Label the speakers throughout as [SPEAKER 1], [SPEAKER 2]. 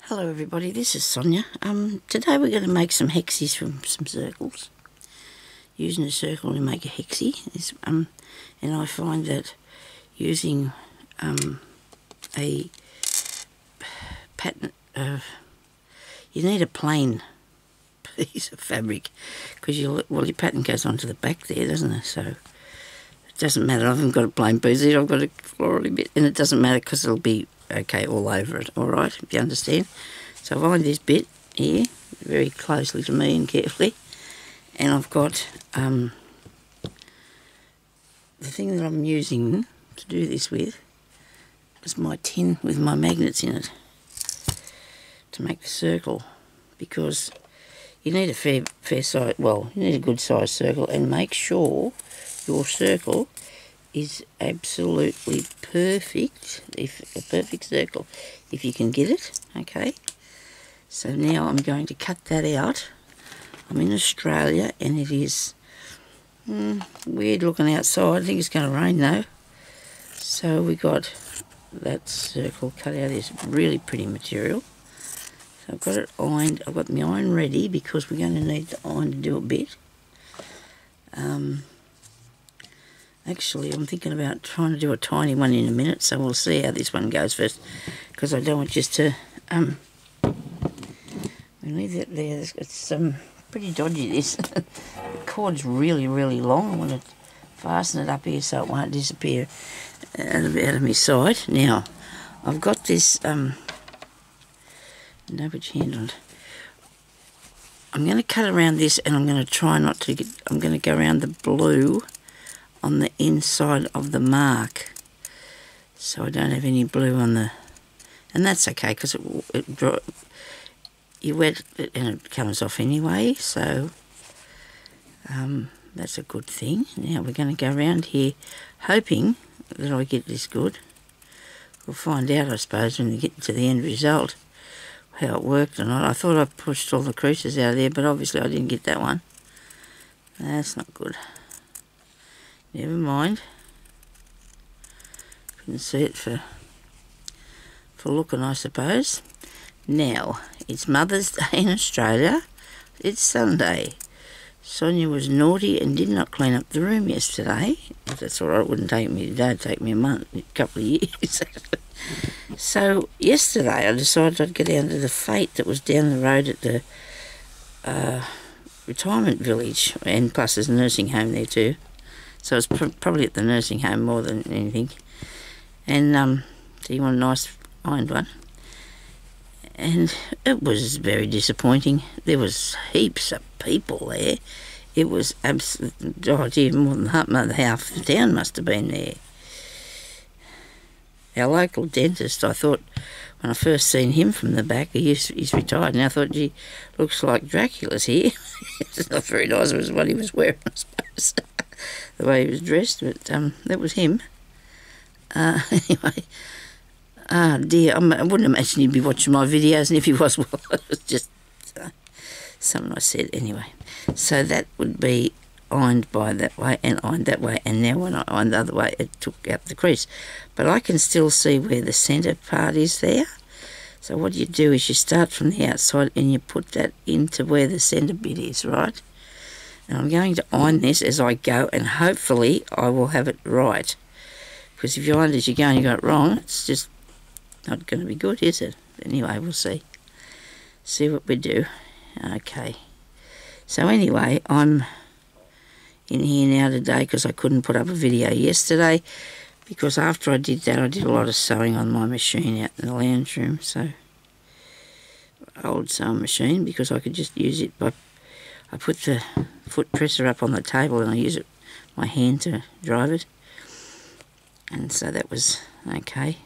[SPEAKER 1] Hello everybody, this is Sonya. Today we're going to make some hexies from some circles. Using a circle to make a hexie and I find that using a pattern, you need a plain piece of fabric because your pattern goes onto the back there, doesn't it? So it doesn't matter. I haven't got a plain piece here, I've got a floral bit, and it doesn't matter because it'll be okay all over it, alright, if you understand. So I've lined this bit here very closely to me and carefully, and I've got the thing that I'm using to do this with is my tin with my magnets in it to make the circle, because you need a fair size, well, you need a good size circle, and make sure your circle is absolutely perfect, a perfect circle, if you can get it, okay? So now I'm going to cut that out. I'm in Australia and it is weird looking outside. I think it's going to rain though. So we got that circle cut out of this really pretty material. So I've got it ironed. I've got my iron ready because we're going to need the iron to do a bit. Actually, I'm thinking about trying to do a tiny one in a minute, so we'll see how this one goes first, because I don't want just to, we leave that there. It's pretty dodgy, this. The cord's really, really long. I want to fasten it up here so it won't disappear out of my sight. Now, I've got this, no, put your hand on it. I'm going to cut around this, and I'm going to try not to get, I'm going to go around the blue on the inside of the mark, so I don't have any blue on the, and that's okay because you wet it and it comes off anyway, so that's a good thing. Now we're going to go around here hoping that I get this good. We'll find out, I suppose, when we get to the end result how it worked or not. I thought I pushed all the creases out of there, but obviously I didn't get that one. That's not good. Never mind. Couldn't see it for looking, I suppose. Now, it's Mother's Day in Australia. It's Sunday. Sonya was naughty and did not clean up the room yesterday. If that's all right, it wouldn't take me today, it'd take me a couple of years. So, yesterday I decided I'd go down to the Fate that was down the road at the retirement village, and plus there's a nursing home there too. So it's probably at the nursing home more than anything. And so you want a nice ironed one. And it was very disappointing. There was heaps of people there. It was absolutely, oh dear, more than half the town must have been there. Our local dentist, I thought, when I first seen him from the back, he's retired, and I thought, gee, looks like Dracula's here. It's not very nice, it was what he was wearing, I suppose. The way he was dressed, but that was him. Anyway, dear, I wouldn't imagine he'd be watching my videos, and if he was, well, it was just something I said anyway. So that would be ironed by that way and ironed that way, and now when I ironed the other way, it took out the crease. But I can still see where the centre part is there. So what you do is you start from the outside and you put that into where the centre bit is, right? And I'm going to iron this as I go, and hopefully I will have it right. Because if you iron it as you go and you got it wrong, it's just not going to be good, is it? Anyway, we'll see. See what we do. Okay. So anyway, I'm in here now today because I couldn't put up a video yesterday, because after I did that, I did a lot of sewing on my machine out in the lounge room. So, old sewing machine, because I could just use it by, I put the foot presser up on the table and I use my hand to drive it. And so that was okay.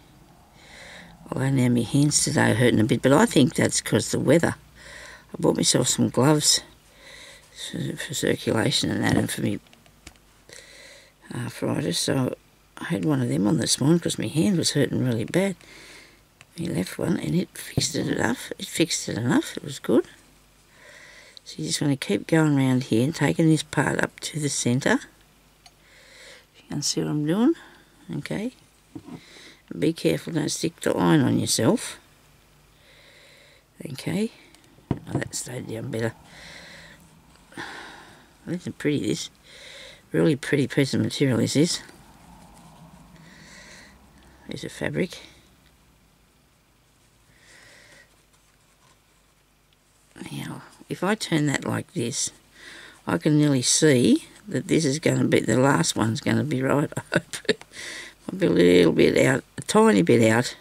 [SPEAKER 1] Although now my hands today are hurting a bit, but I think that's because the weather. I bought myself some gloves for circulation and that, and for me arthritis, so I had one of them on this morning because my hand was hurting really bad. My left one, and it fixed it enough. It was good. So you just want to keep going around here and taking this part up to the centre. You can see what I'm doing. Okay. Be careful, don't stick the iron on yourself. Okay, oh, that stayed down better. Isn't it pretty, this? Really pretty piece of material this is. There's a fabric. Now, if I turn that like this, I can nearly see that this is going to be, the last one's going to be right. I hope. I'll be a little bit out, a tiny bit out,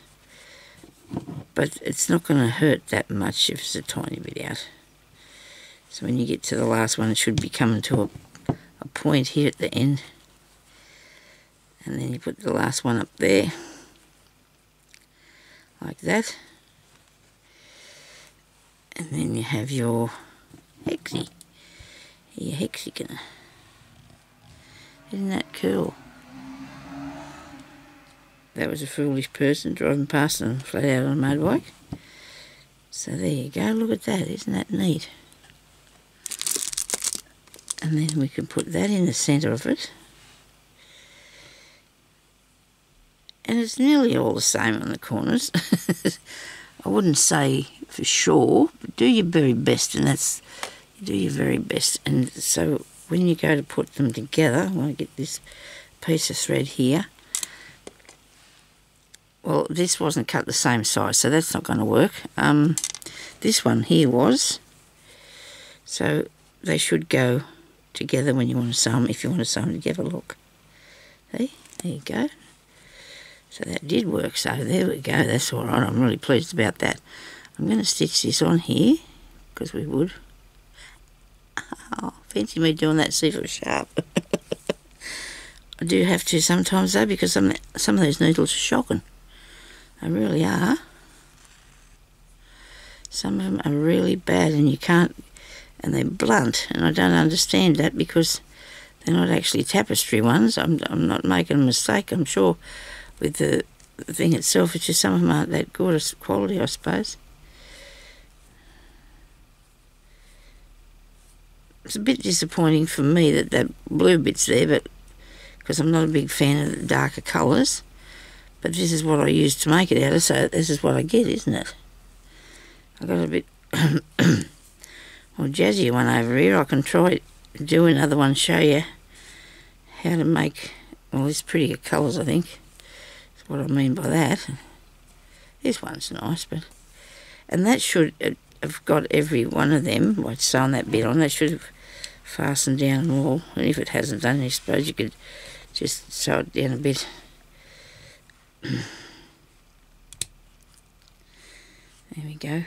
[SPEAKER 1] but it's not going to hurt that much if it's a tiny bit out. So when you get to the last one, it should be coming to a point here at the end. And then you put the last one up there, like that. And then you have your hexagon. Isn't that cool? That was a foolish person driving past them flat out on a motorbike. So there you go, look at that, isn't that neat? And then we can put that in the centre of it. And it's nearly all the same on the corners. I wouldn't say for sure, but do your very best, and that's, you do your very best. And so when you go to put them together, I want to get this piece of thread here. Well, this wasn't cut the same size, so that's not going to work. This one here was. So they should go together when you want to sew them, if you want to sew them together, look. See, there you go. So that did work, so there we go, that's all right, I'm really pleased about that. I'm going to stitch this on here, because we would. Oh, fancy me doing that, see if it was sharp. I do have to sometimes though, because some of those needles are shocking. They really are. Some of them are really bad and you can't, and they're blunt, and I don't understand that because they're not actually tapestry ones. I'm not making a mistake, I'm sure. With the thing itself, it's just some of them aren't that good as quality, I suppose. It's a bit disappointing for me that that blue bit's there, but because I'm not a big fan of the darker colours. But this is what I use to make it out of, so this is what I get, isn't it? I got a bit more jazzy one over here. I can try do another one, show you how to make, well, this prettier colours, I think. What I mean by that. This one's nice, but, and that should have got every one of them by sewing that bit on. That should have fastened down and all, and if it hasn't done, I suppose you could just sew it down a bit. There we go.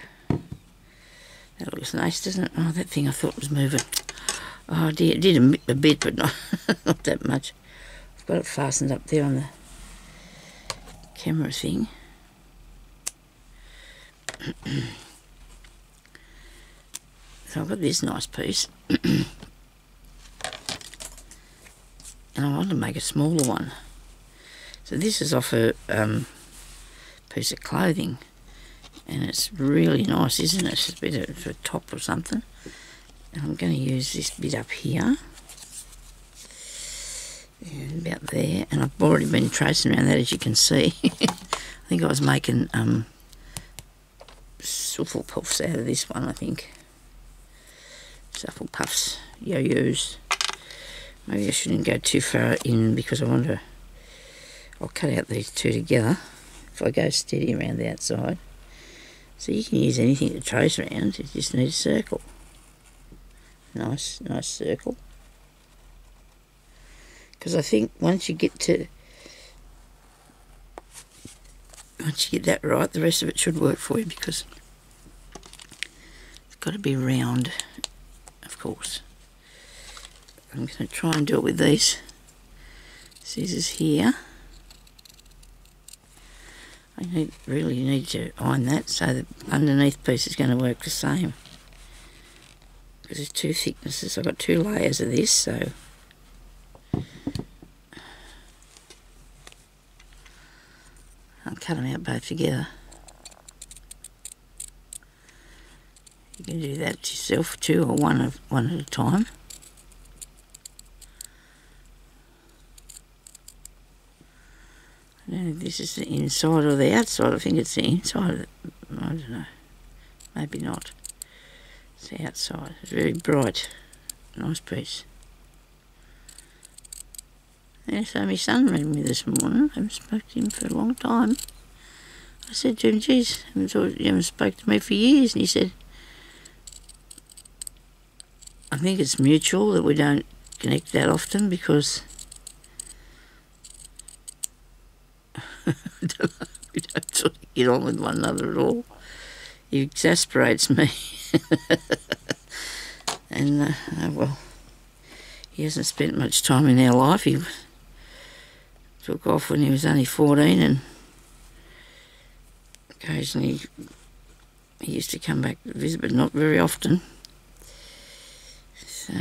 [SPEAKER 1] That looks nice, doesn't it? Oh, that thing I thought was moving. Oh dear, it did a bit, but not, not that much. I've got it fastened up there on the camera thing. So I've got this nice piece. And I want to make a smaller one. So this is off a piece of clothing. And it's really nice, isn't it? It's a bit of a top or something. And I'm going to use this bit up here. And about there, and I've already been tracing around that, as you can see. I think I was making suffle puffs out of this one, I think. Suffle puffs, yo-yos. Maybe I shouldn't go too far in because I want to, I'll cut out these two together if I go steady around the outside. So you can use anything to trace around, you just need a circle. Nice circle. Because I think once you get that right, the rest of it should work for you, because it's got to be round, of course. I'm going to try and do it with these scissors here. I really need to iron that so the underneath piece is going to work the same. Because there's two thicknesses, I've got two layers of this, so I'll cut them out both together. You can do that yourself too, or one at a time. I don't know if this is the inside or the outside. I think it's the inside. I don't know. maybe not. It's outside. It's very bright. Nice piece. Yeah, so my son rang me this morning. I haven't spoken to him for a long time. I said to him, geez, you haven't spoken to me for years. And he said, I think it's mutual that we don't connect that often because we don't sort of get on with one another at all. He exasperates me. And, well, he hasn't spent much time in our life. He took off when he was only 14 and occasionally he used to come back to visit, but not very often. So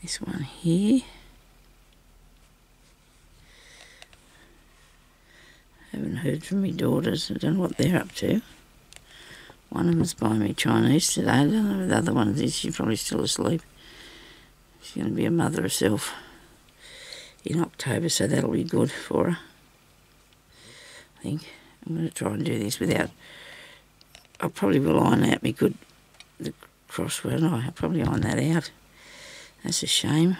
[SPEAKER 1] this one here, haven't heard from my daughters. I don't know what they're up to. One of them's buying me Chinese today. I don't know what the other one is. She's probably still asleep. She's going to be a mother herself in October, so that'll be good for her. I think I'm going to try and do this without. I probably will iron out the crossword. I'll probably iron that out. That's a shame.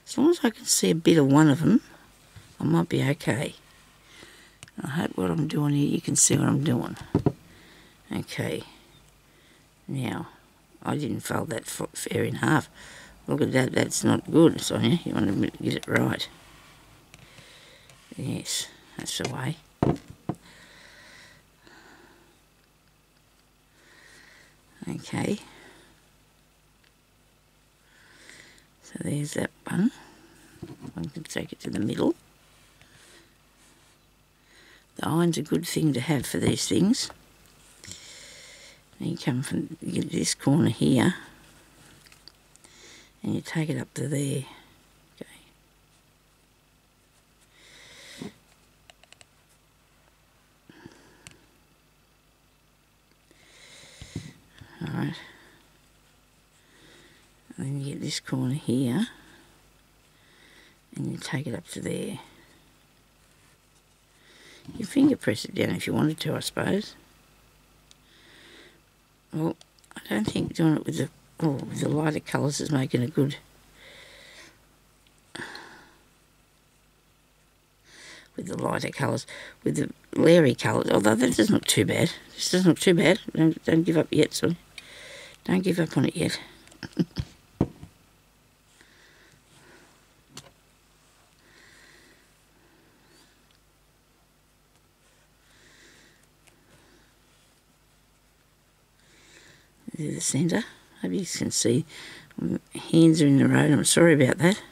[SPEAKER 1] As long as I can see a bit of one of them, I might be okay. I hope what I'm doing here, you can see what I'm doing. Okay. Now, I didn't fold that fair in half. Look at that, that's not good, Sonia. You want to get it right. Yes, that's the way. Okay. So there's that one. I can take it to the middle. The iron's a good thing to have for these things. And you come from you get this corner here and you take it up to there. Okay. Alright. And then you get this corner here and you take it up to there. You finger press it down if you wanted to, I suppose. Well, I don't think doing it with the lighter colours is making a good. With the lighter colours, with the glary colours, although that doesn't look too bad. This doesn't look too bad. Don't give up yet, son. Don't give up on it yet. There's the centre. Hope you can see. My hands are in the road. I'm sorry about that.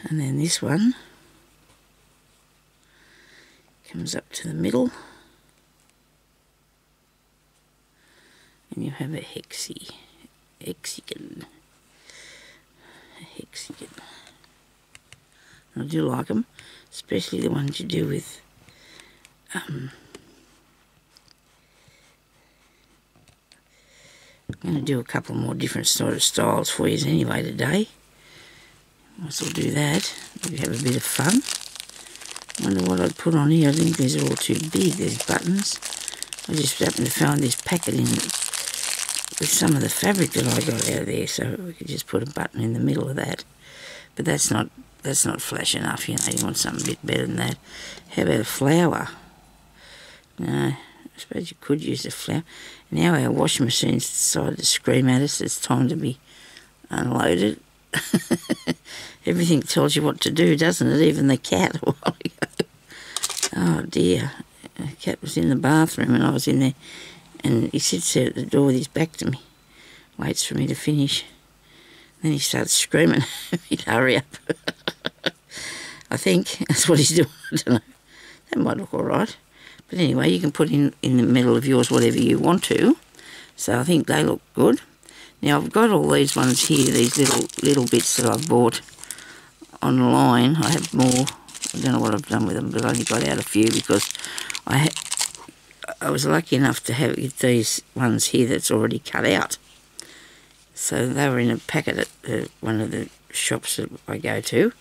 [SPEAKER 1] And then this one comes up to the middle. And you have a hexagon. Hexagon. I do like them, especially the ones you do with I'm going to do a couple more different sort of styles for you anyway today. Might as well do that. Maybe have a bit of fun. Wonder what I'd put on here. I think these are all too big, these buttons. I just happened to find this packet in with some of the fabric that I got out of there, so we could just put a button in the middle of that. But that's not flash enough, you know. You want something a bit better than that. How about a flower? No, I suppose you could use a flower. Now our washing machine's decided to scream at us. It's time to be unloaded. Everything tells you what to do, doesn't it? Even the cat a while ago. Oh dear. The cat was in the bathroom and I was in there. And he sits there at the door with his back to me, waits for me to finish. Then he starts screaming, he'd hurry up. I think that's what he's doing, I don't know. That might look all right. But anyway, you can put in the middle of yours whatever you want to. So I think they look good. Now I've got all these ones here, these little bits that I've bought online. I have more. I don't know what I've done with them, but I only got out a few because I was lucky enough to have these ones here that's already cut out. So they were in a packet at one of the shops that I go to,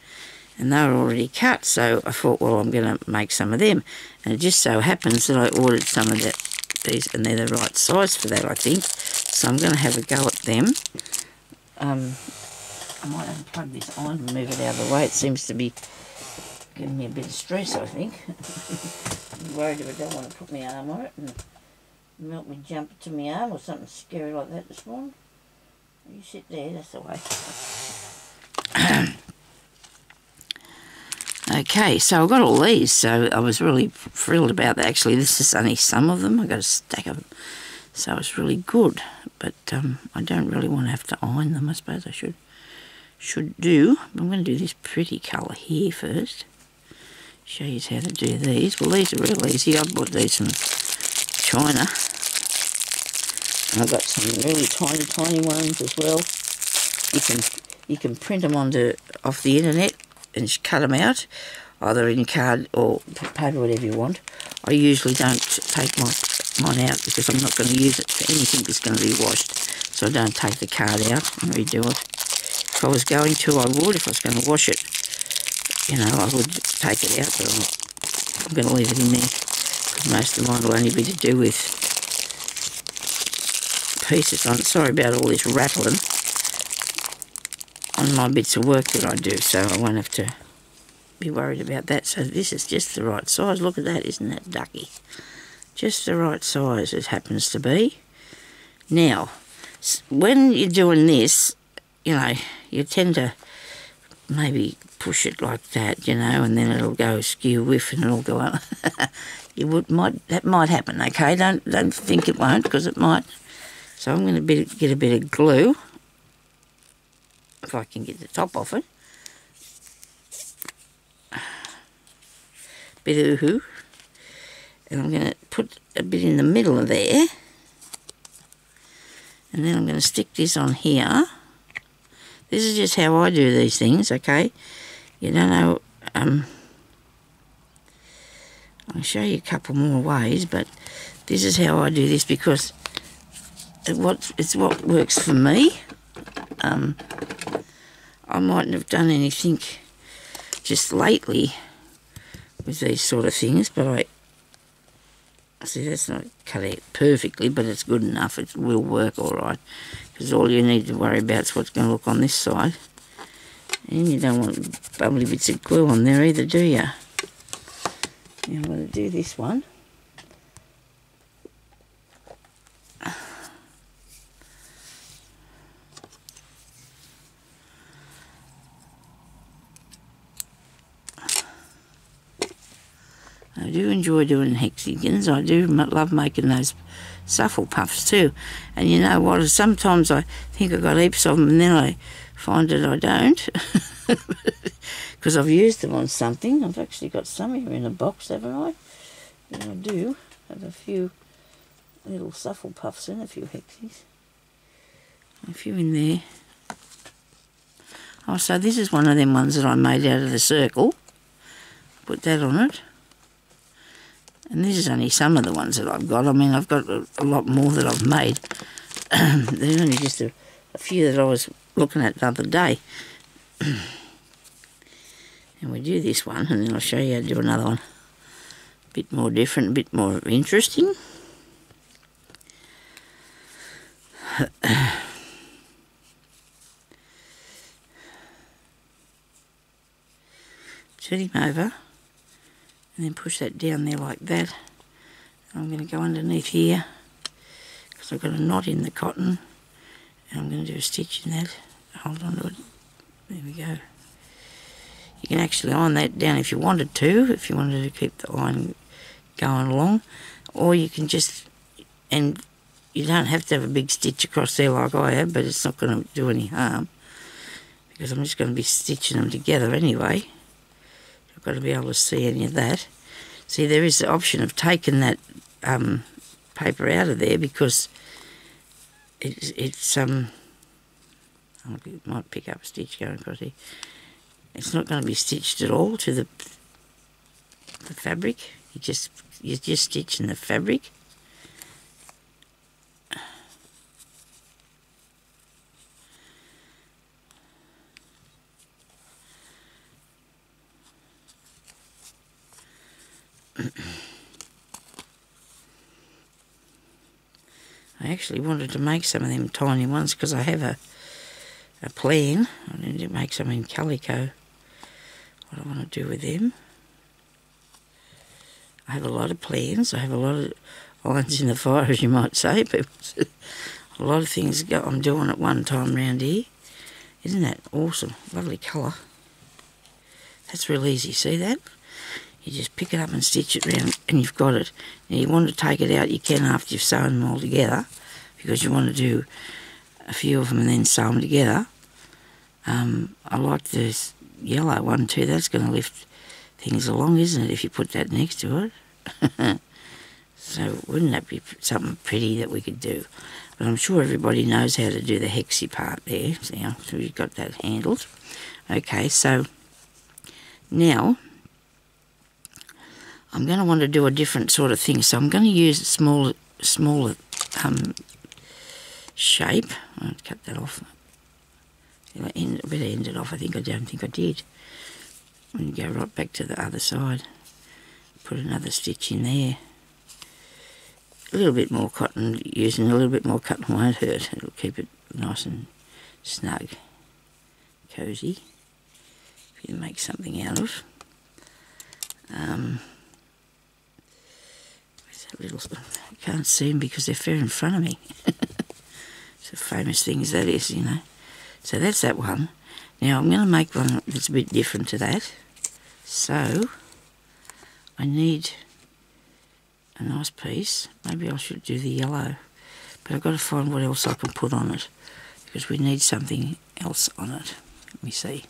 [SPEAKER 1] and they were already cut. So I thought, well, I'm going to make some of them. And it just so happens that I ordered some of these, and they're the right size for that, I think. So I'm going to have a go at them. I might unplug this iron and move it out of the way. It seems to be giving me a bit of stress, I think. I'm worried if I don't want to put my arm on it and melt me jumper to my arm or something scary like that this morning. You sit there, that's the way. Okay, so I got all these, so I was really thrilled about that. Actually, this is only some of them. I got a stack of them, so it's really good. But I don't really want to have to iron them. I suppose I should do. I'm going to do this pretty colour here first. Show you how to do these. Well, these are real easy. I bought these from China. And I've got some really tiny ones as well. You can print them off the internet and just cut them out, either in card or paper, whatever you want. I usually don't take mine out because I'm not going to use it for anything that's going to be washed. So I don't take the card out and redo it. If I was going to, I would. If I was going to wash it, you know, I would take it out, but I'm going to leave it in there because most of mine will only be to do with pieces on. Sorry about all this rattling on my bits of work that I do, so I won't have to be worried about that. So this is just the right size. Look at that, isn't that ducky? Just the right size it happens to be. Now, when you're doing this, you know, you tend to maybe push it like that, you know, and then it'll go skew whiff and it'll go up. That might happen, okay? Don't think it won't, because it might. So I'm going to get a bit of glue, if I can get the top off it. Bit of hoo. And I'm going to put a bit in the middle of there. And then I'm going to stick this on here. This is just how I do these things, okay? You don't know, I'll show you a couple more ways, but this is how I do this because it's what works for me. I mightn't have done anything just lately with these sort of things, but see, that's not cut out perfectly, but it's good enough. It will work all right, because all you need to worry about is what's going to look on this side. And you don't want bubbly bits of glue on there either, do you? Now I'm going to do this one. I do enjoy doing hexagons. I do love making those suffle puffs too. And you know what? Sometimes I think I've got heaps of them and then I find that I don't. Because I've used them on something. I've actually got some here in a box, haven't I? And I do have a few little suffle puffs in, a few hexies. A few in there. Oh, so this is one of them ones that I made out of the circle. Put that on it. And this is only some of the ones that I've got. I mean, I've got a lot more that I've made. There's only just a few that I was looking at the other day. And we do this one, and then I'll show you how to do another one. A bit more different, a bit more interesting. Turn him over. And then push that down there like that. I'm going to go underneath here because I've got a knot in the cotton, and I'm going to do a stitch in that. Hold on to it. There we go. You can actually iron that down if you wanted to keep the iron going along, or you can just, and you don't have to have a big stitch across there like I have, but it's not going to do any harm because I'm just going to be stitching them together anyway. I've got to be able to see any of that. See, there is the option of taking that paper out of there because it's I might pick up a stitch going across here. It's not going to be stitched at all to the fabric. you're just stitching the fabric. I actually wanted to make some of them tiny ones because I have a plan. I need to make some in calico. What I want to do with them. I have a lot of plans. I have a lot of irons in the fire, as you might say. But a lot of things I'm doing at one time round here. Isn't that awesome? Lovely colour. That's real easy. See that? You just pick it up and stitch it round and you've got it. Now you want to take it out, you can after you've sewn them all together, because you want to do a few of them and then sew them together. I like this yellow one too. That's going to lift things along, isn't it, if you put that next to it? So wouldn't that be something pretty that we could do? But I'm sure everybody knows how to do the hexy part there. So we've got that handled. Okay, so now I'm going to want to do a different sort of thing. So I'm going to use a smaller shape. I'll cut that off. I better end it off. I don't think I did. And go right back to the other side. Put another stitch in there. A little bit more cotton. Using a little bit more cotton won't hurt. It'll keep it nice and snug. Cosy. If you make something out of. I can't see them because they're fair in front of me. It's a famous thing as that is, you know. So that's that one. Now I'm going to make one that's a bit different to that. So I need a nice piece. Maybe I should do the yellow. But I've got to find what else I can put on it, because we need something else on it. Let me see.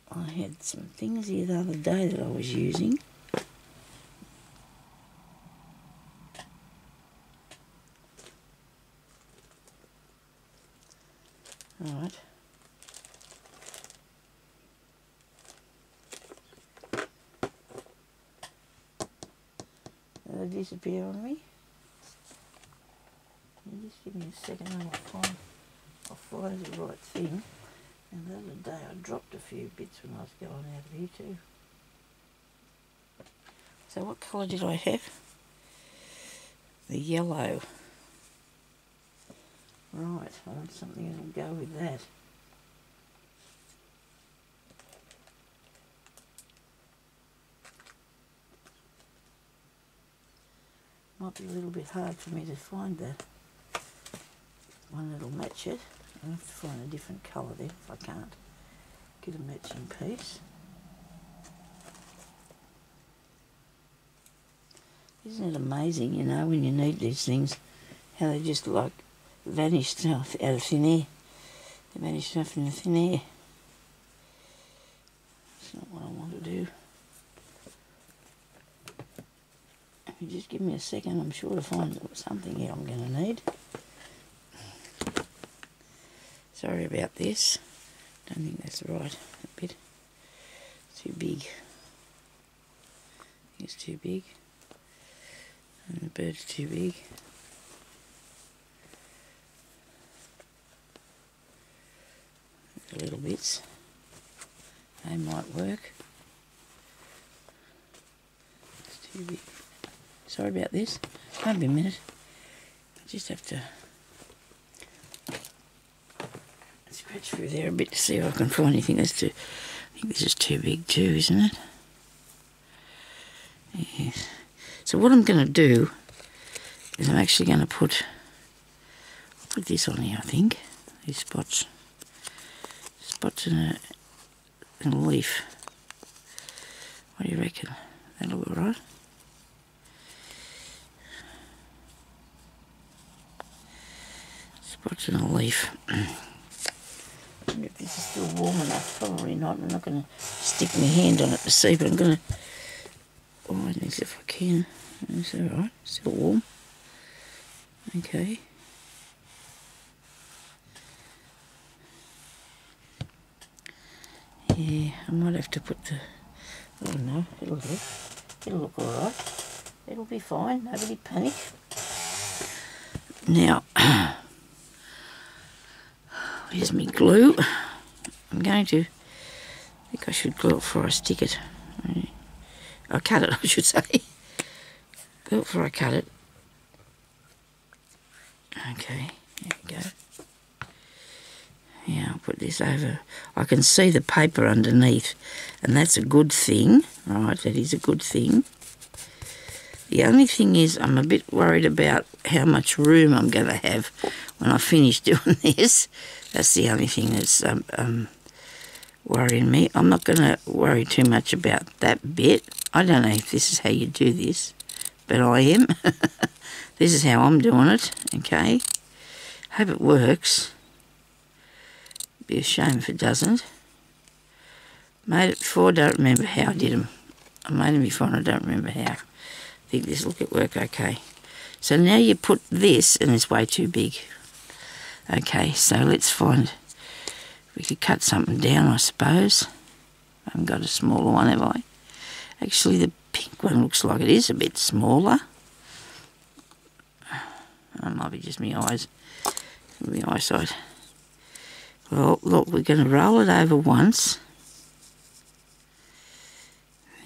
[SPEAKER 1] I had some things here the other day that I was using. Right. Did they disappear on me? Just give me a second and I'll find the right thing. And the other day I dropped a few bits when I was going out of here too. So what colour did I have? The yellow. Right, I want something that'll go with that. Might be a little bit hard for me to find that one that'll match it. I'll have to find a different colour then if I can't get a matching piece. Isn't it amazing, you know, when you need these things, how they just like vanished out of thin air. They vanished out in thin air. That's not what I want to do. If you just give me a second, I'm sure to find something here I'm going to need. Sorry about this. Don't think that's right. A bit too big. It's too big. And the bird's too big. The little bits. They might work. It's too big. Sorry about this. Won't be a minute. I just have to scratch through there a bit to see if I can find anything. That's too. I think this is too big too, isn't it? Yes. So what I'm going to do is I'm actually going to put this on here. I think these spots in a leaf. What do you reckon? That'll be right. Spots in a leaf. I wonder if this is still warm enough. Probably not. I'm not going to stick my hand on it to see, but I'm going to widen this if I can. That's alright. Still warm. Okay. Yeah, I might have to put the... Oh no, it'll look alright. It'll be fine, nobody panic. Now, here's my glue. I'm going to... I think I should glue it before I stick it. I cut it, I should say. Glue it before I cut it. Okay, there we go. Yeah, I'll put this over. I can see the paper underneath, and that's a good thing. Right, that is a good thing. The only thing is I'm a bit worried about how much room I'm going to have when I finish doing this. That's the only thing that's worrying me. I'm not going to worry too much about that bit. I don't know if this is how you do this, but I am. This is how I'm doing it, okay? Hope it works. Be a shame if it doesn't. Made it before, don't remember how I did them. I made them before and I don't remember how. I think this will get work okay. So now you put this, and it's way too big. Okay, so let's find... We could cut something down, I suppose. I haven't got a smaller one, have I? Actually, the pink one looks like it is a bit smaller. That might be just my eyes, my eyesight. Well, look, we're going to roll it over once.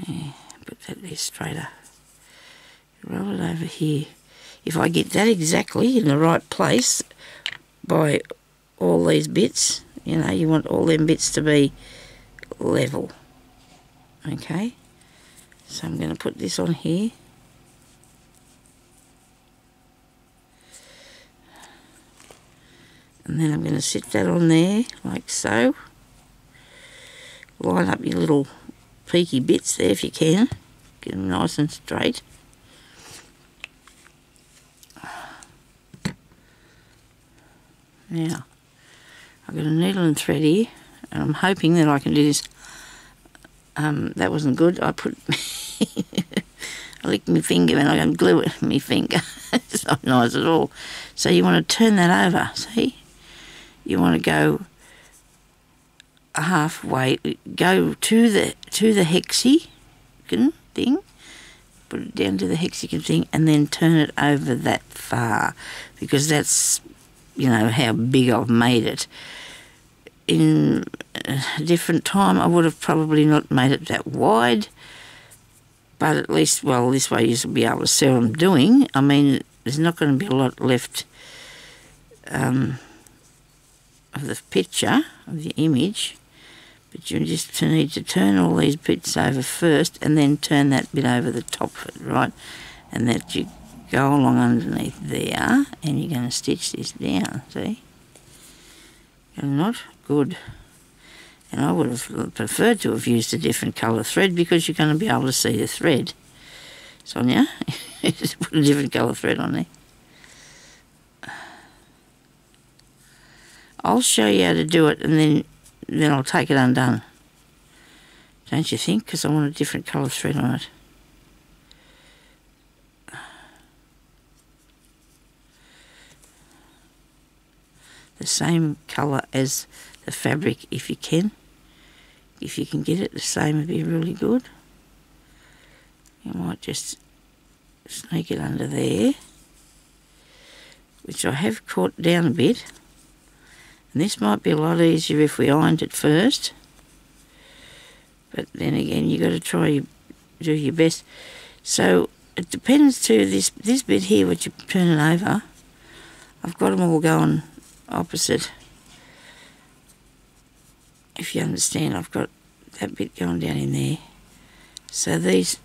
[SPEAKER 1] Yeah, put that there straighter. Roll it over here. If I get that exactly in the right place by all these bits, you know, you want all them bits to be level. Okay, so I'm going to put this on here. And then I'm going to sit that on there, like so. Line up your little peaky bits there if you can. Get them nice and straight. Now, I've got a needle and thread here, and I'm hoping that I can do this. That wasn't good. I put... I licked my finger and I can glue it in my finger. It's not nice at all. So you want to turn that over, see? You want to go halfway, go to the hexagon thing, put it down to the hexagon thing, and then turn it over that far, because that's, you know, how big I've made it. In a different time, I would have probably not made it that wide, but at least, well, this way you'll be able to see what I'm doing. I mean, there's not going to be a lot left of the picture, of the image, but you just need to turn all these bits over first and then turn that bit over the top of it, right? And that you go along underneath there, and you're going to stitch this down, see? And not good. And I would have preferred to have used a different colour thread, because you're going to be able to see the thread. Sonya, just put a different colour thread on there. I'll show you how to do it, and then I'll take it undone. Don't you think? Because I want a different colour thread on it. The same colour as the fabric, if you can. If you can get it the same, it'd be really good. You might just sneak it under there, which I have caught down a bit. And this might be a lot easier if we ironed it first. But then again, you've got to try do your best. So it depends too, this bit here, which you're turning over, I've got them all going opposite. If you understand, I've got that bit going down in there. So these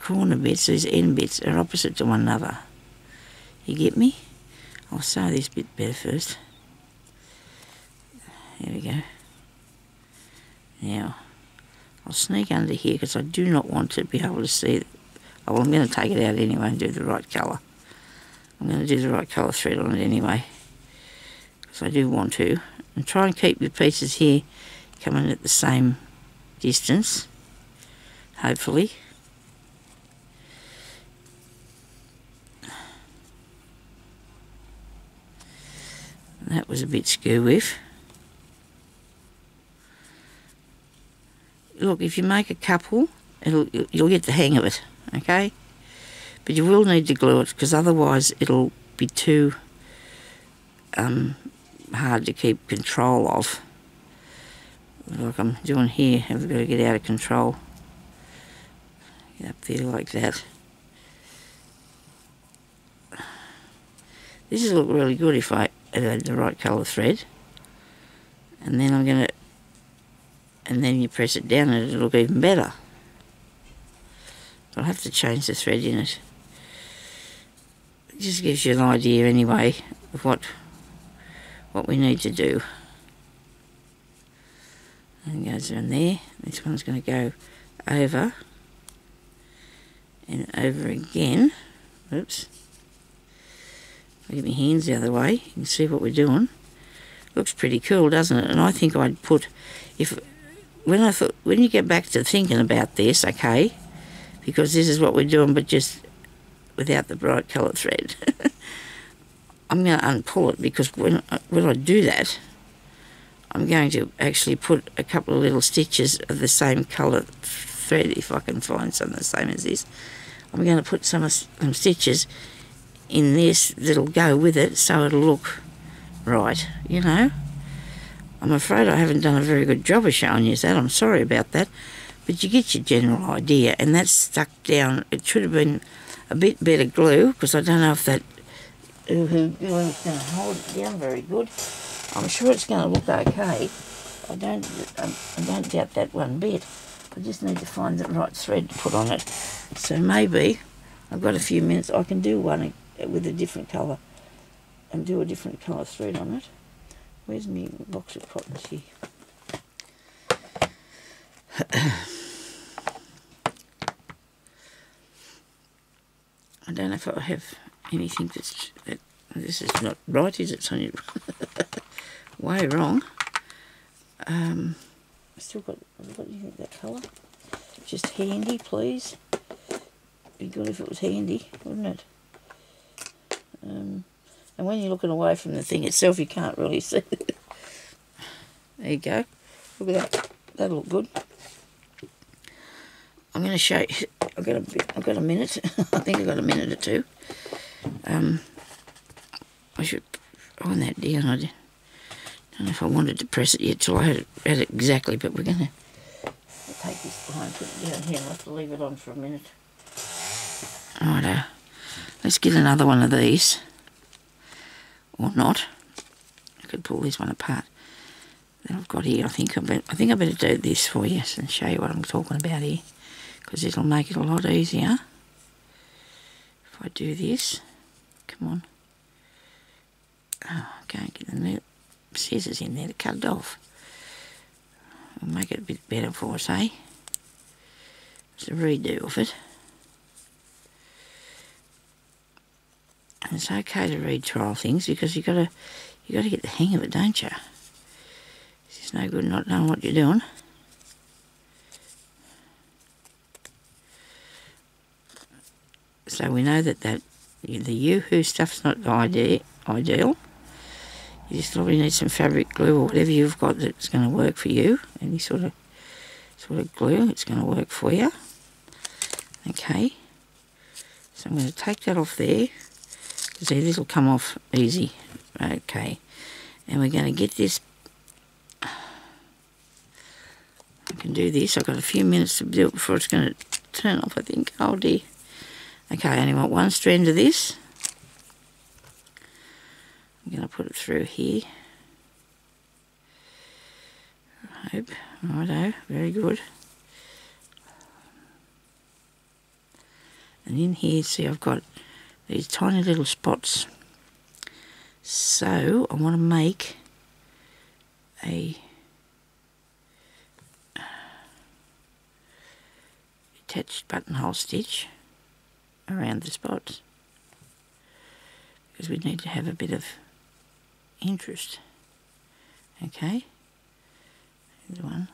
[SPEAKER 1] corner bits, these end bits, are opposite to one another. You get me? I'll sew this bit better first. There we go. Now, I'll sneak under here because I do not want to be able to see. Oh, well, I'm going to take it out anyway and do the right colour. I'm going to do the right colour thread on it anyway, because I do want to. And try and keep the pieces here coming at the same distance, hopefully. That was a bit skew with. look, if you make a couple, you'll get the hang of it, okay? But you will need to glue it, because otherwise it'll be too hard to keep control of. Like I'm doing here, I've got to get out of control. Get up there like that. This will look really good if I add the right colour thread. And then I'm going to, and then you press it down and it'll look even better. I'll have to change the thread in it. It just gives you an idea anyway of what we need to do. And it goes around there. This one's going to go over and over again. Oops. I'll get my hands the other way. You can see what we're doing. Looks pretty cool, doesn't it? And I think I'd put, when you get back to thinking about this, okay, because this is what we're doing, but just without the bright colour thread. I'm going to unpull it, because when I do that, I'm going to actually put a couple of little stitches of the same colour thread, if I can find some the same as this. I'm going to put some stitches in this that'll go with it, so it'll look right, you know. I'm afraid I haven't done a very good job of showing you that. I'm sorry about that. But you get your general idea, and that's stuck down. It should have been a bit better glue, because I don't know if that glue is going to hold it down very good. I'm sure it's going to look okay. I don't doubt that one bit. I just need to find the right thread to put on it. So maybe I've got a few minutes. I can do one with a different colour and do a different colour thread on it. Where's my box of cottons here? I don't know if I have anything that this is not right, is it, Sonya? Way wrong. I still got, what do you think, that colour? Just handy, please. Be good if it was handy, wouldn't it? And when you're looking away from the thing itself, you can't really see it. There you go. Look at that. That'll look good. I'm going to show you. I've got a minute. I think I've got a minute or two. I should iron that down. I don't know if I wanted to press it yet till I had it exactly, but we're going to take this line, put it down here, and I'll have to leave it on for a minute. Righto. Let's get another one of these. Or not. I could pull this one apart that I've got here. I think I better do this for you and show you what I'm talking about here, because it'll make it a lot easier if I do this. Come on. Oh, I can't get the scissors in there to cut it off. I'll make it a bit better for us, eh? It's a redo of it. And it's okay to retrial things, because you got to get the hang of it, don't you? It's just no good not knowing what you're doing. So we know that the Yoo-hoo stuff's not ideal. You just probably need some fabric glue or whatever you've got that's going to work for you. Any sort of glue, it's going to work for you. Okay. So I'm going to take that off there. See, this will come off easy. Okay. And we're going to get this. I can do this. I've got a few minutes to do it before it's going to turn off, I think. Oh dear. Okay, I only want one strand of this. I'm going to put it through here. I hope. Righto, very good. And in here, see, I've got these tiny little spots. So I want to make a attached buttonhole stitch around the spots, because we need to have a bit of interest. Okay, here's one.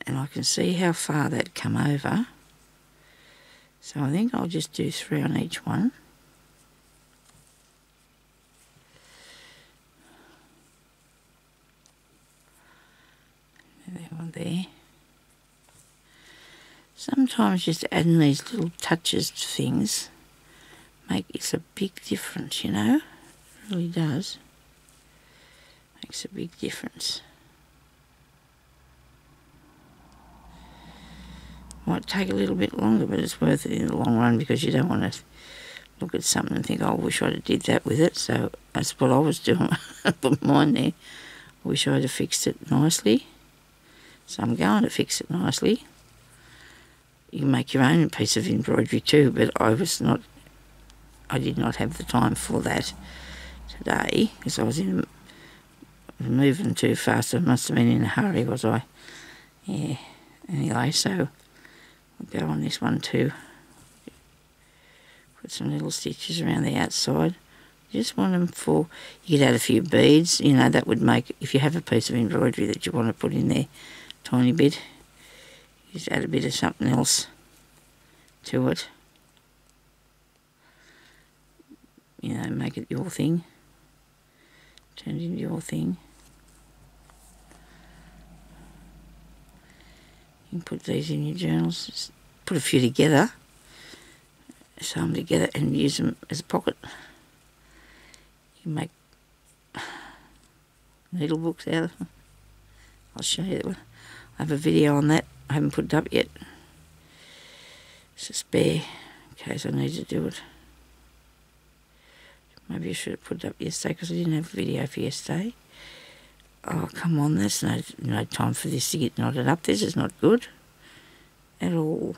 [SPEAKER 1] And I can see how far that come over, so I think I'll just do 3 on each one. That one there. Sometimes just adding these little touches to things makes a big difference, you know. It really does. Makes a big difference. Might take a little bit longer, but it's worth it in the long run because you don't want to look at something and think, oh, I wish I'd have did that with it. So that's what I was doing. I put mine there. I wish I'd have fixed it nicely. So I'm going to fix it nicely. You can make your own piece of embroidery too, but I did not have the time for that today because I was moving too fast. I must have been in a hurry, was I? Yeah. Anyway, so I'll go on this one too. Put some little stitches around the outside. Just want them for, you could add a few beads, you know, that would make, if you have a piece of embroidery that you want to put in there, tiny bit, just add a bit of something else to it. You know, make it your thing. Turn it into your thing. You can put these in your journals, just put a few together, sew them together and use them as a pocket. You can make needle books out of them. I'll show you that one. I have a video on that. I haven't put it up yet. It's a spare in case I need to do it. Maybe I should have put it up yesterday because I didn't have a video for yesterday. Oh, come on, there's no time for this to get knotted up. This is not good at all.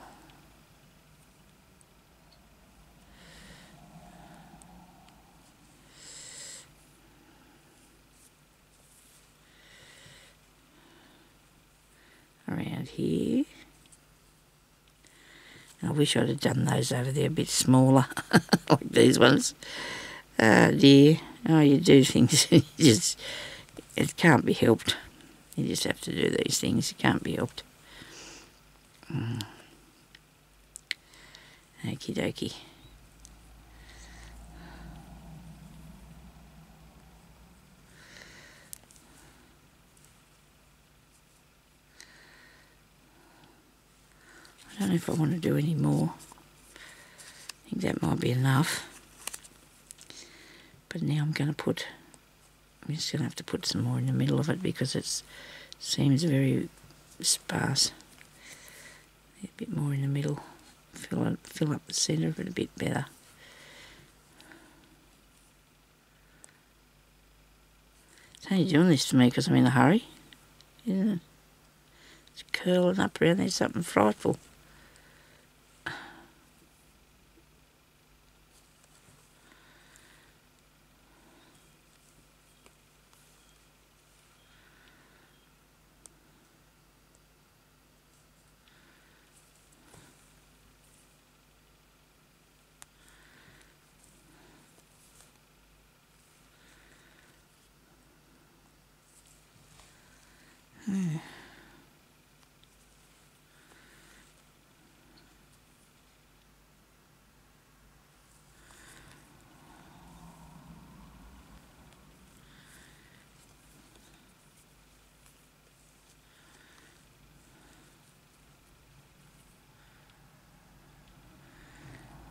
[SPEAKER 1] Around here. I wish I'd have done those over there a bit smaller, like these ones. Dear, oh, you do things, it can't be helped. You just have to do these things, it can't be helped. Okie dokie. I don't know if I want to do any more. I think that might be enough. But now I'm just going to have to put some more in the middle of it because it seems very sparse. A bit more in the middle. Fill up the centre of it a bit better. It's only doing this to me because I'm in a hurry, isn't it? It's curling up around there, something frightful.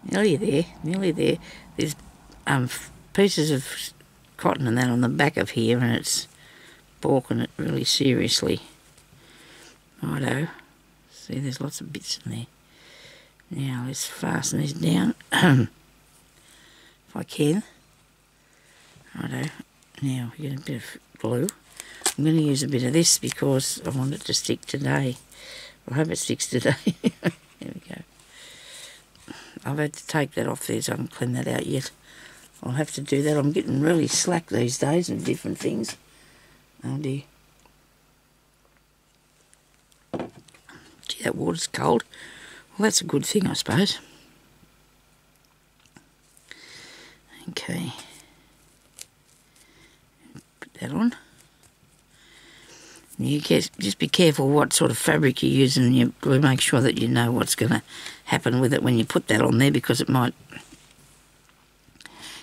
[SPEAKER 1] Nearly there, nearly there. There's pieces of cotton and that on the back of here and it's balking it really seriously. Righto. See, there's lots of bits in there. Now let's fasten this down if I can. Righto. Now we get a bit of glue. I'm going to use a bit of this because I want it to stick today. I hope it sticks today. There we go. I've had to take that off there so I haven't cleaned that out yet. I'll have to do that. I'm getting really slack these days in different things. Oh dear. Gee, that water's cold. Well, that's a good thing, I suppose. Okay. Put that on. You just be careful what sort of fabric you're using in your glue. Make sure that you know what's going to happen with it when you put that on there because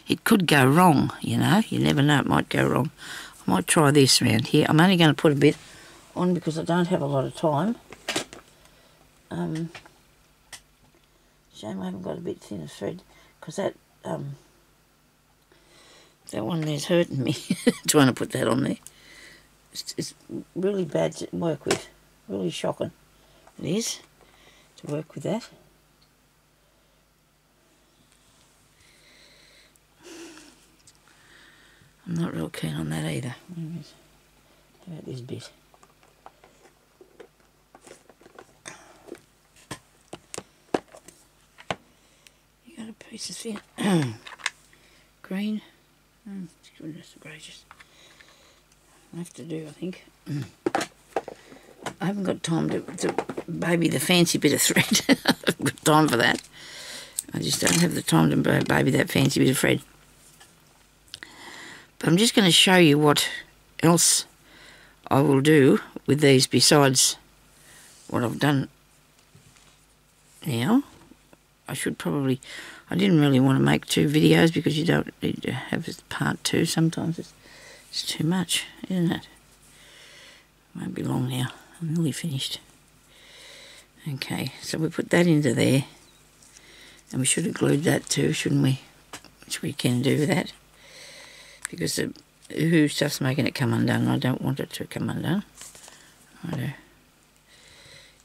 [SPEAKER 1] it could go wrong, you know. You never know, it might go wrong. I might try this around here. I'm only going to put a bit on because I don't have a lot of time. Shame I haven't got a bit thinner thread, because that one there's hurting me trying to put that on there. It's really bad to work with, really shocking it is to work with that. I'm not real keen on that either. How about this bit? You got a piece of thin green. Goodness gracious. I have to do, I think. I haven't got time to baby the fancy bit of thread. I haven't got time for that. I just don't have the time to baby that fancy bit of thread. But I'm just going to show you what else I will do with these besides what I've done now. I didn't really want to make 2 videos because you don't need to have part 2. Sometimes it's too much, isn't it? Won't be long now. I'm nearly finished. Okay, so we put that into there. And we should have glued that too, shouldn't we? Which we can do that. Because the ooh stuff's making it come undone. I don't want it to come undone. I do.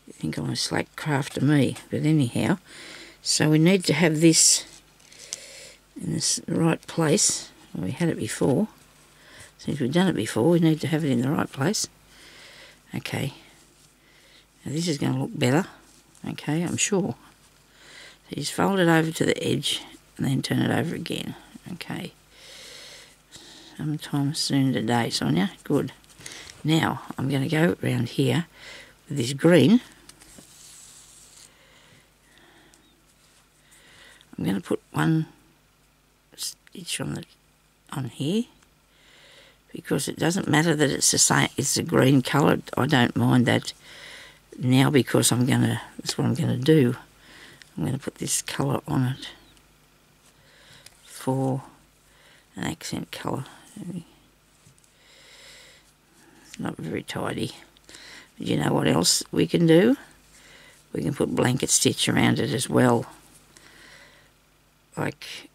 [SPEAKER 1] You think I'm a slack crafter me. But anyhow, so we need to have this in this right place. Well, we had it before. Since we've done it before, we need to have it in the right place. Okay. Now this is going to look better. Okay, I'm sure. So you just fold it over to the edge and then turn it over again. Okay. Sometime soon today, Sonya. Good. Now, I'm going to go around here with this green. I'm going to put one stitch on here because it doesn't matter that it's the same. It's a green colour. I don't mind that now because that's what I'm going to do. I'm going to put this colour on it for an accent colour. It's not very tidy. But you know what else we can do? We can put blanket stitch around it as well. Like,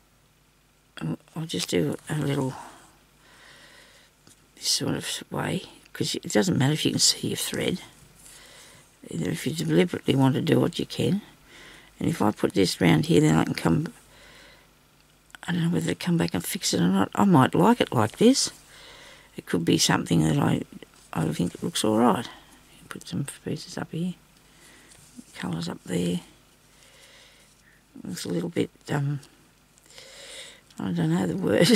[SPEAKER 1] I'll just do a little this sort of way, because it doesn't matter if you can see your thread. Either if you deliberately want to do it, you can. And if I put this round here, then I can come, I don't know whether to come back and fix it or not. I might like it like this. It could be something that I think it looks alright. Put some pieces up here. Colours up there. Looks a little bit, I don't know the word.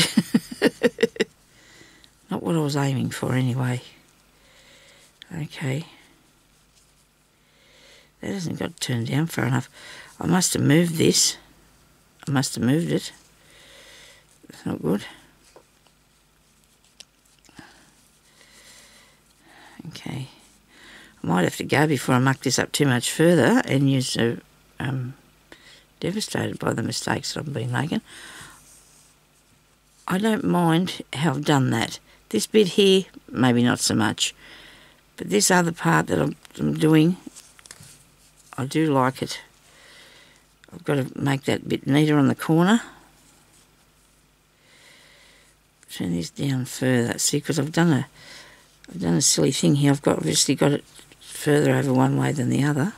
[SPEAKER 1] Not what I was aiming for anyway. Okay. That hasn't got turned down far enough. I must have moved this. I must have moved it. That's not good. Okay. I might have to go before I muck this up too much further and use devastated by the mistakes that I've been making. I don't mind how I've done that. This bit here, maybe not so much. But this other part that I'm doing, I do like it. I've got to make that bit neater on the corner. Turn this down further. See, because I've done a silly thing here. I've obviously got it further over one way than the other.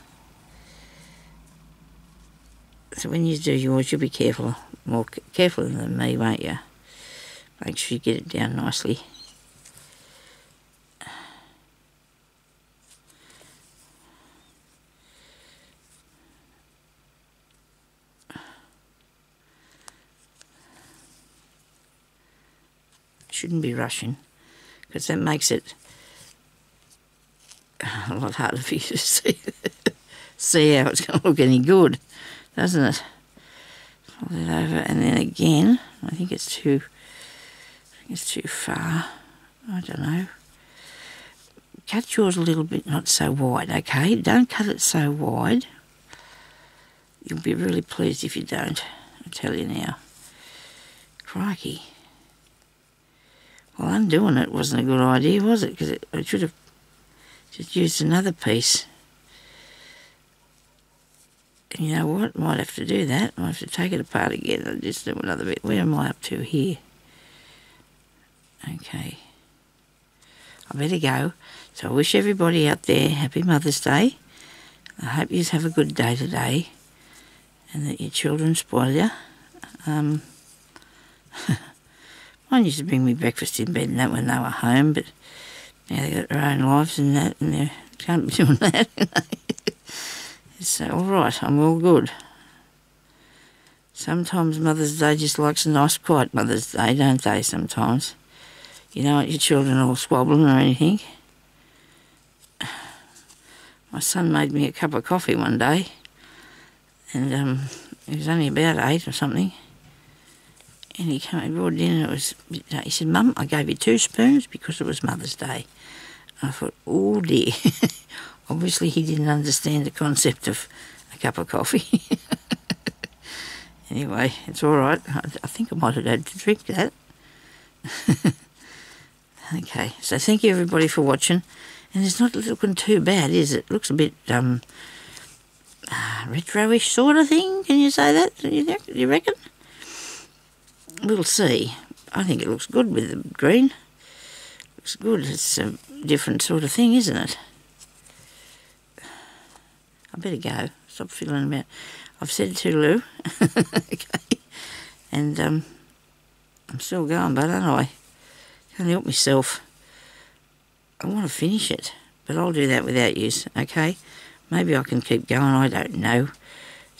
[SPEAKER 1] So when you do yours, you'll be careful, more careful than me, won't you? Make sure you get it down nicely. Shouldn't be rushing, because that makes it a lot harder for you to see how it's going to look any good, doesn't it? Fold it over, and then again, I think it's too far. I don't know. Cut yours a little bit, not so wide, okay? Don't cut it so wide. You'll be really pleased if you don't, I tell you now. Crikey. Well, undoing it wasn't a good idea, was it? Because it should have just used another piece. And you know what? Might have to do that. I might have to take it apart again and just do another bit. Where am I up to here? Okay. I better go. So I wish everybody out there Happy Mother's Day. I hope you have a good day today and that your children spoil you. Mine used to bring me breakfast in bed and that when they were home, but now they've got their own lives and that, and they can't be doing that. It's all right, I'm all good. Sometimes Mother's Day just likes a nice quiet Mother's Day, don't they, sometimes? You don't want your children all squabbling or anything. My son made me a cup of coffee one day, and it was only about 8 or something. And he brought it in and it was, he said, "Mum, I gave you 2 spoons because it was Mother's Day." I thought, oh dear. Obviously he didn't understand the concept of a cup of coffee. Anyway, it's all right. I think I might have had to drink that. Okay, so thank you everybody for watching. And it's not looking too bad, is it? It looks a bit retro-ish sort of thing. Can you say that? You reckon? We'll see. I think it looks good with the green. Looks good. It's a different sort of thing, isn't it? I better go. Stop fiddling about. I've said toodaloo. Okay. And I'm still going, but aren't I? Can't help myself. I want to finish it, but I'll do that without you, okay? Maybe I can keep going, I don't know.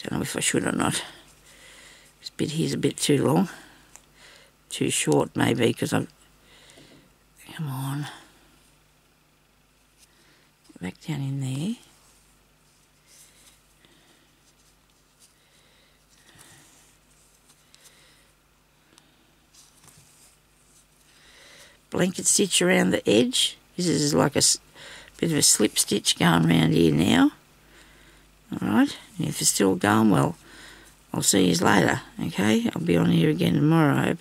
[SPEAKER 1] Don't know if I should or not. This bit here's a bit too long. Too short, maybe, because I've... Come on. Back down in there. Blanket stitch around the edge. This is like a bit of a slip stitch going around here now. Alright, and if it's still going, well, I'll see you later, okay? I'll be on here again tomorrow, I hope.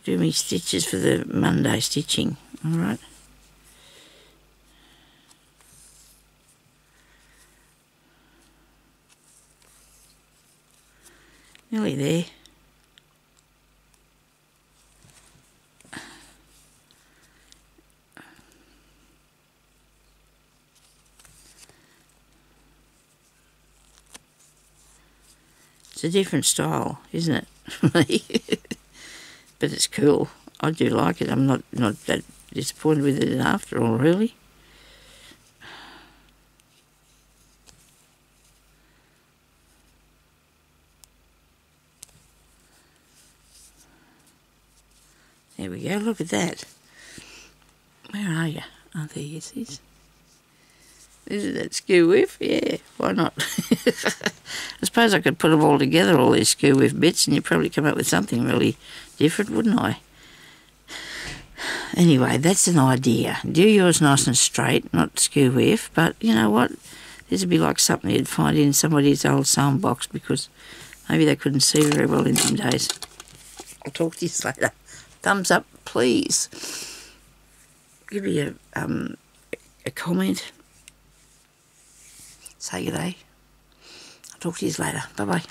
[SPEAKER 1] Do me stitches for the Monday stitching, alright? Nearly there. It's a different style, isn't it? But it's cool. I do like it. I'm not that disappointed with it after all, really. There we go, look at that. Where are you? Oh, there you see. Is that skew whiff? Yeah, why not? I suppose I could put them all together, all these skew whiff bits, and you'd probably come up with something really different, wouldn't I? Anyway, that's an idea. Do yours nice and straight, not skew whiff, but you know what? This would be like something you'd find in somebody's old sewing box because maybe they couldn't see very well in some days. I'll talk to you later. Thumbs up, please. Give me a comment. Say good day. I'll talk to you later. Bye-bye.